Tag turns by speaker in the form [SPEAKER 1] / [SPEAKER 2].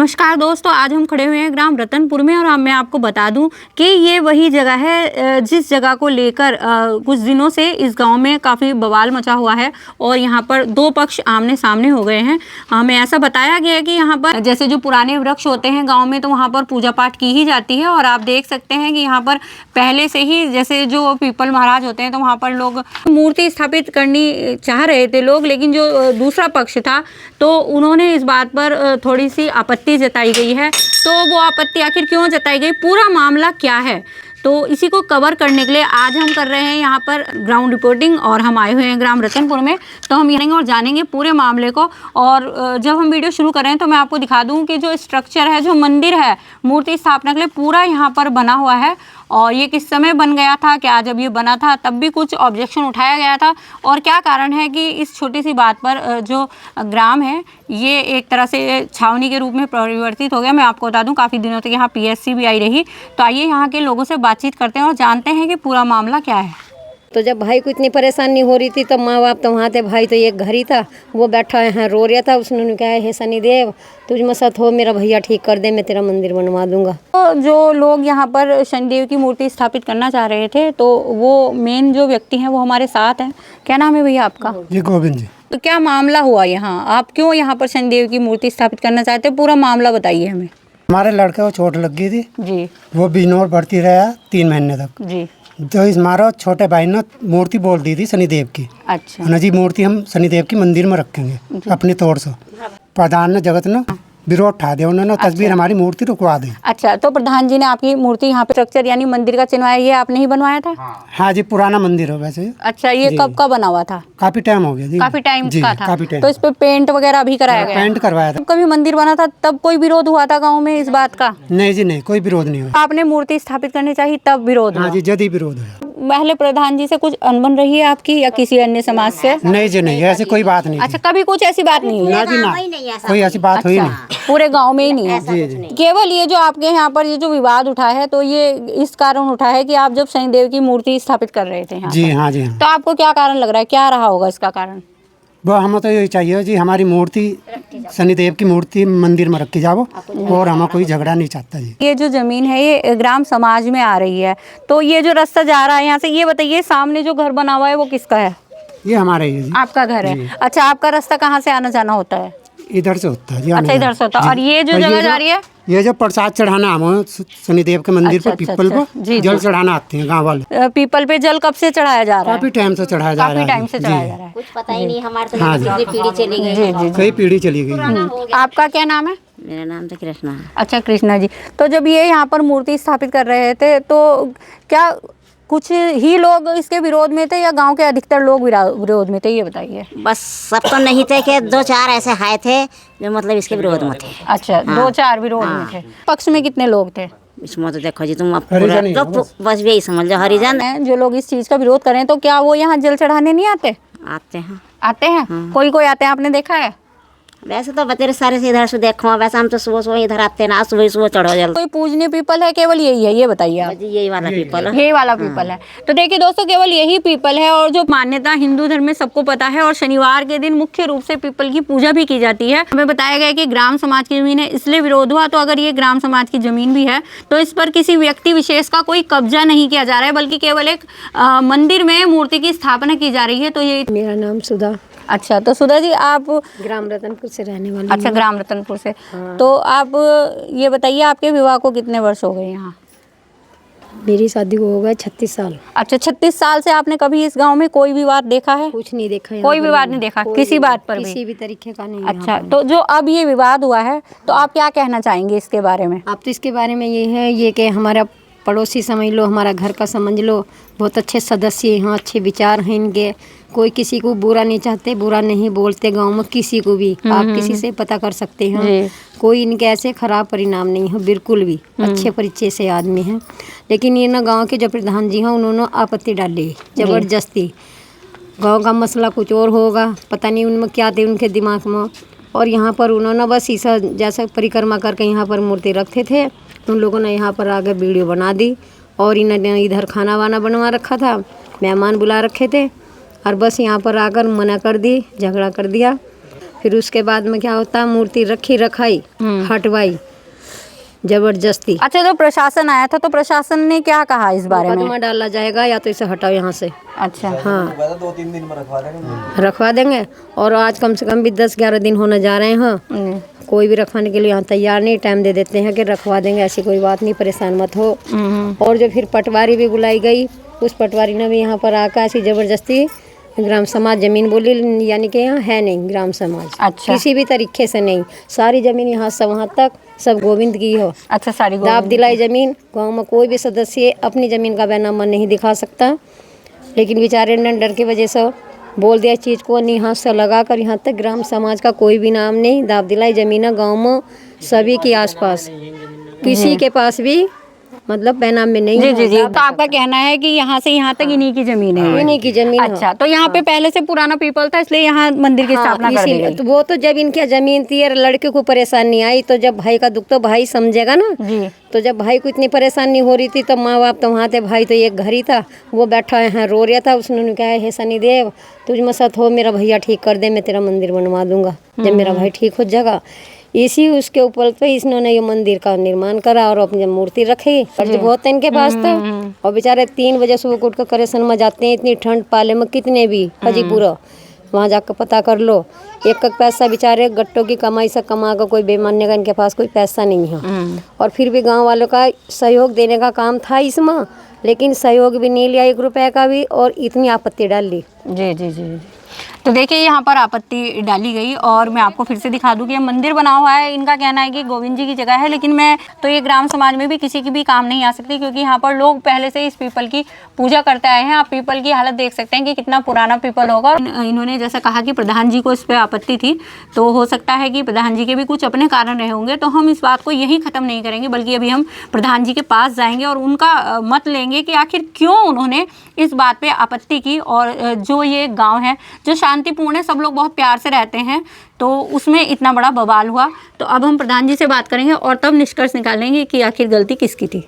[SPEAKER 1] नमस्कार दोस्तों, आज हम खड़े हुए हैं ग्राम रतनपुर में और मैं आपको बता दूं कि ये वही जगह है जिस जगह को लेकर कुछ दिनों से इस गांव में काफ़ी बवाल मचा हुआ है और यहाँ पर दो पक्ष आमने सामने हो गए हैं। हमें ऐसा बताया गया है कि यहाँ पर जैसे जो पुराने वृक्ष होते हैं गाँव में, तो वहाँ पर पूजा पाठ की ही जाती है। और आप देख सकते हैं कि यहाँ पर पहले से ही जैसे जो पीपल महाराज होते हैं, तो वहाँ पर लोग मूर्ति स्थापित करनी चाह रहे थे लोग, लेकिन जो दूसरा पक्ष था तो उन्होंने इस बात पर थोड़ी सी आपत्ति जताई गई है। तो वो आपत्ति आखिर क्यों जताई गई, पूरा मामला क्या है, तो इसी को कवर करने के लिए आज हम कर रहे हैं यहाँ पर ग्राउंड रिपोर्टिंग और हम आए हुए हैं ग्राम रतनपुर में। तो हम जानेंगे और जानेंगे पूरे मामले को। और जब हम वीडियो शुरू कर रहे हैं तो मैं आपको दिखा दूँ कि जो स्ट्रक्चर है, जो मंदिर है मूर्ति स्थापना के लिए पूरा यहाँ पर बना हुआ है। और ये किस समय बन गया था, क्या जब ये बना था तब भी कुछ ऑब्जेक्शन उठाया गया था, और क्या कारण है कि इस छोटी सी बात पर जो ग्राम है ये एक तरह से छावनी के रूप में परिवर्तित हो गया। मैं आपको बता दूं काफ़ी दिनों तक यहाँ पीएससी भी आई रही। तो आइए यहाँ के लोगों से बातचीत करते हैं और जानते हैं कि पूरा मामला क्या है।
[SPEAKER 2] तो जब भाई को इतनी परेशानी हो रही थी तो माँ बाप तो वहाँ थे, भाई तो एक घर ही था, वो बैठा है रो रहा था। उसने कहा, हे शनिदेव तुझ में सत हो, मेरा भैया ठीक कर दे, मैं तेरा मंदिर बनवा दूंगा।
[SPEAKER 1] तो जो लोग यहाँ पर शनिदेव की मूर्ति स्थापित करना चाह रहे थे, तो वो मेन जो व्यक्ति हैं वो हमारे साथ हैं। क्या नाम है भैया आपका?
[SPEAKER 3] जी गोविंद जी।
[SPEAKER 1] तो क्या मामला हुआ यहाँ, आप क्यों यहाँ पर शनिदेव की मूर्ति स्थापित करना चाहते हैं, पूरा मामला बताइए हमें।
[SPEAKER 3] हमारे लड़के को चोट लग गई थी
[SPEAKER 1] जी।
[SPEAKER 3] वो बिजनौर भर्ती रहा 3 महीने तक
[SPEAKER 1] जी।
[SPEAKER 3] तो इस मारो छोटे भाई ने मूर्ति बोल दी थी शनिदेव की।
[SPEAKER 1] अच्छा।
[SPEAKER 3] ना जी मूर्ति हम शनिदेव की मंदिर में रखेंगे अपनी तौर से। प्रधान ने जगत ने विरोध उठा दिया, उन्होंने तस्वीर हमारी मूर्ति रुकवा दी।
[SPEAKER 1] अच्छा, तो प्रधान जी ने आपकी मूर्ति यहाँ पे स्ट्रक्चर यानी मंदिर का चिन्हवाया, ये आपने ही बनवाया था?
[SPEAKER 3] हाँ जी, पुराना मंदिर है वैसे।
[SPEAKER 1] अच्छा, ये कब का बना हुआ था?
[SPEAKER 3] काफी टाइम हो गया जी।
[SPEAKER 1] काफी टाइम का था।
[SPEAKER 3] काफी टाइम।
[SPEAKER 1] तो इस पे पेंट वगैरह भी कराया गया?
[SPEAKER 3] पेंट करवाया था।
[SPEAKER 1] कभी मंदिर बना था तब कोई विरोध हुआ था गाँव में इस बात का?
[SPEAKER 3] नहीं जी नहीं, कोई विरोध नहीं हुआ।
[SPEAKER 1] आपने मूर्ति स्थापित करनी चाहिए तब विरोध हुआ?
[SPEAKER 3] हाँ जी, जदी विरोध हुआ।
[SPEAKER 1] पहले प्रधान जी से कुछ अनबन रही है आपकी या किसी अन्य समाज से?
[SPEAKER 3] नहीं जी नहीं, ऐसी कोई बात नहीं।
[SPEAKER 1] अच्छा, कभी कुछ ऐसी बात नहीं हुई?
[SPEAKER 3] ना जी ना, कोई ऐसी बात हुई नहीं।
[SPEAKER 1] पूरे गांव में ही नहीं है?
[SPEAKER 3] जी जी।
[SPEAKER 1] केवल ये जो आपके यहाँ पर ये जो विवाद उठा है, तो ये इस कारण उठा है कि आप जब शनिदेव की मूर्ति स्थापित कर रहे थे यहाँ
[SPEAKER 3] जी हाँ जी हाँ।
[SPEAKER 1] तो आपको क्या कारण लग रहा है, क्या रहा होगा इसका कारण?
[SPEAKER 3] वो हमें तो यही चाहिए जी, हमारी मूर्ति शनिदेव की मूर्ति मंदिर में रखी जाओ और हमें कोई झगड़ा नहीं चाहता जी।
[SPEAKER 1] ये जो जमीन है ये ग्राम समाज में आ रही है, तो ये जो रास्ता जा रहा है यहाँ से, ये बताइए सामने जो घर बना हुआ है वो किसका है?
[SPEAKER 3] ये हमारा ही है जी।
[SPEAKER 1] आपका घर है? अच्छा, आपका रास्ता कहाँ से आना जाना होता है?
[SPEAKER 3] इधर से होता है जी।
[SPEAKER 1] अच्छा, इधर से होता है। और ये जो जगह जा रही है,
[SPEAKER 3] ये जो प्रसाद चढ़ाना हम शनिदेव के मंदिर पर पीपल पर जल चढ़ाना आते हैं गाँव वाले।
[SPEAKER 1] पीपल पे जल कब से चढ़ाया जा रहा है?
[SPEAKER 3] काफी टाइम से चढ़ाया जा रहा है।
[SPEAKER 1] काफी टाइम से चढ़ाया जा रहा है।
[SPEAKER 2] कुछ पता ही नहीं, हमारे तो पीढ़ी चली गई।
[SPEAKER 1] जी जी।
[SPEAKER 3] कई पीढ़ी चली गई।
[SPEAKER 1] आपका क्या नाम है?
[SPEAKER 2] मेरा नाम तो कृष्णा है।
[SPEAKER 1] अच्छा, कृष्णा जी। तो जब ये यहाँ पर मूर्ति स्थापित कर रहे थे तो क्या कुछ ही लोग इसके विरोध में थे या गांव के अधिकतर लोग विरोध में थे, ये बताइए।
[SPEAKER 2] बस सब तो नहीं थे कि 2-4 ऐसे हाय थे जो मतलब इसके विरोध में थे।
[SPEAKER 1] अच्छा, 2-4 विरोध में थे। पक्ष में कितने लोग थे?
[SPEAKER 2] इसमें तो देखो जी तुम अब पूरा तो बस यही समझ लो, हरिजन
[SPEAKER 1] जो लोग इस चीज का विरोध करें, तो क्या वो यहाँ जल चढ़ाने नहीं आते?
[SPEAKER 2] आते हैं।
[SPEAKER 1] आते हैं? कोई कोई आते हैं, आपने देखा है?
[SPEAKER 2] वैसे तो बतेरे सारे से इधर से देखो, वैसे हम तो सुबह इधर आते हैं ना, सुबह चढ़ो जल।
[SPEAKER 1] कोई पूजनीय पीपल है, केवल यही है, ये बताइए आप।
[SPEAKER 2] यही वाला पीपल है।
[SPEAKER 1] यही वाला पीपल है। तो देखिए दोस्तों, केवल यही पीपल है और जो मान्यता हिंदू धर्म में सबको पता है। और शनिवार के दिन मुख्य रूप से पीपल की पूजा भी की जाती है। हमें बताया गया कि ग्राम समाज की जमीन है इसलिए विरोध हुआ। तो अगर ये ग्राम समाज की जमीन भी है तो इस पर किसी व्यक्ति विशेष का कोई कब्जा नहीं किया जा रहा है, बल्कि केवल एक मंदिर में मूर्ति की स्थापना की जा रही है। तो ये
[SPEAKER 2] मेरा नाम सुधा।
[SPEAKER 1] अच्छा, तो सुधा जी आप
[SPEAKER 2] ग्राम रतनपुर से रहने वाली।
[SPEAKER 1] अच्छा, ग्राम रतनपुर से। तो आप ये बताइए आपके विवाह को कितने वर्ष हो गए यहाँ?
[SPEAKER 2] मेरी शादी को हो गए 36 साल।
[SPEAKER 1] अच्छा, 36 साल से आपने कभी इस गांव में कोई विवाद देखा है?
[SPEAKER 2] कुछ नहीं देखा,
[SPEAKER 1] कोई विवाद नहीं देखा किसी बात पर भी?
[SPEAKER 2] किसी भी तरीके का नहीं।
[SPEAKER 1] अच्छा, तो जो अब ये विवाद हुआ है तो आप क्या कहना चाहेंगे इसके बारे में?
[SPEAKER 2] आप तो इसके बारे में ये है ये कि हमारा पड़ोसी समझ लो, हमारा घर का समझ लो, बहुत अच्छे सदस्य हैं, अच्छे विचार हैं इनके। कोई किसी को बुरा नहीं चाहते, बुरा नहीं बोलते गांव में किसी को भी। आप किसी से पता कर सकते हैं, कोई इनके ऐसे खराब परिणाम नहीं है, बिल्कुल भी अच्छे परिचय से आदमी हैं। लेकिन ये ना गांव के जो प्रधान जी हैं उन्होंने आपत्ति डाली जबरदस्ती। गांव का मसला कुछ और होगा, पता नहीं उनमें क्या थे उनके दिमाग में। और यहाँ पर उन्होंने बस ईसा जैसा परिक्रमा करके यहाँ पर मूर्ति रखते थे। उन लोगों ने यहाँ पर आगे वीडियो बना दी और इन्होंने इधर खाना वाना बनवा रखा था, मेहमान बुला रखे थे और बस यहाँ पर आकर मना कर दी, झगड़ा कर दिया। फिर उसके बाद में क्या होता, मूर्ति रखी रखाई हटवाई जबरदस्ती।
[SPEAKER 1] अच्छा, जो प्रशासन आया था तो प्रशासन ने क्या कहा इस बारे में?
[SPEAKER 2] मुकदमा डाला जाएगा या तो इसे हटाओ यहाँ से।
[SPEAKER 1] अच्छा,
[SPEAKER 2] हाँ 2-3 दिन में रखवा देंगे। और आज कम से कम भी 10-11 दिन होने जा रहे हैं, कोई भी रखवाने के लिए यहाँ तैयार नहीं, टाइम दे देते हैं कि रखवा देंगे, ऐसी कोई बात नहीं, परेशान मत हो। और जो फिर पटवारी भी बुलाई गई, उस पटवारी ने भी यहाँ पर आकर ऐसी ज़बरदस्ती ग्राम समाज ज़मीन बोली, यानी कि यहाँ है नहीं ग्राम समाज।
[SPEAKER 1] अच्छा।
[SPEAKER 2] किसी भी तरीके से नहीं, सारी ज़मीन यहाँ से वहाँ तक सब गोविंद की हो।
[SPEAKER 1] अच्छा, सारी
[SPEAKER 2] दाब दिलाई ज़मीन, गांव में कोई भी सदस्य अपनी ज़मीन का बैनामा नहीं दिखा सकता, लेकिन बेचारे ने डर की वजह से बोल दिया चीज़ को, नहीं हाथ से लगा कर यहाँ तक ग्राम समाज का कोई भी नाम नहीं। दाब दिलाई ज़मीन गाँव में सभी के आसपास, किसी के पास भी मतलब बैनाम में नहीं।
[SPEAKER 1] जी जी जी। तो आपका कहना है कि यहाँ से यहाँ तक इन्हीं की जमीन है?
[SPEAKER 2] इन्हीं की जमीन।
[SPEAKER 1] अच्छा, तो यहाँ पे पहले से पुराना पीपल था, इसलिए यहाँ मंदिर की स्थापना कर दी गई।
[SPEAKER 2] तो वो तो जब इनकी जमीन थी और लड़के को परेशानी आई, तो जब भाई का दुख तो भाई समझेगा ना
[SPEAKER 1] जी।
[SPEAKER 2] तो जब भाई को इतनी परेशानी हो रही थी तो माँ बाप तो वहाँ थे, भाई तो एक घर ही था, वो बैठा है रो रहा था। उसने कहा, हे शनिदेव तुझ में सत हो, मेरा भैया ठीक कर दे, मैं तेरा मंदिर बनवा दूंगा जब मेरा भाई ठीक हो जाएगा। इसी उसके ऊपर पे इसने ये मंदिर का निर्माण करा और अपनी मूर्ति रखी। कर्ज बहुत है इनके पास था, और बेचारे 3 बजे सुबह उठ कर करेसन में जाते हैं, इतनी ठंड पाले में कितने भी हाजीपुरा, वहाँ जाकर पता कर लो, एक पैसा बेचारे गट्टों की कमाई से कमा कर कोई बेमानने का इनके पास कोई पैसा नहीं है। और फिर भी गांव वालों का सहयोग देने का काम था इसमें, लेकिन सहयोग भी नहीं लिया 1 रुपए का भी, और इतनी आपत्ति डाल ली।
[SPEAKER 1] जी जी जी। तो देखिए यहाँ पर आपत्ति डाली गई, और मैं आपको फिर से दिखा दूँ कि ये मंदिर बना हुआ है। इनका कहना है कि गोविंद जी की जगह है, लेकिन मैं तो ये ग्राम समाज में भी किसी की भी काम नहीं आ सकती, क्योंकि यहाँ पर लोग पहले से इस पीपल की पूजा करते आए हैं। आप पीपल की हालत देख सकते हैं कि कितना पुराना पीपल होगा। और इन्होंने जैसा कहा कि प्रधान जी को इस पर आपत्ति थी, तो हो सकता है कि प्रधान जी के भी कुछ अपने कारण रहे होंगे। तो हम इस बात को यहीं ख़त्म नहीं करेंगे, बल्कि अभी हम प्रधान जी के पास जाएंगे और उनका मत लेंगे कि आखिर क्यों उन्होंने इस बात पे आपत्ति की। और जो ये गांव है जो शांतिपूर्ण है, सब लोग बहुत प्यार से रहते हैं, तो उसमें इतना बड़ा बवाल हुआ। तो अब हम प्रधान जी से बात करेंगे और तब निष्कर्ष निकालेंगे कि आखिर गलती किसकी थी।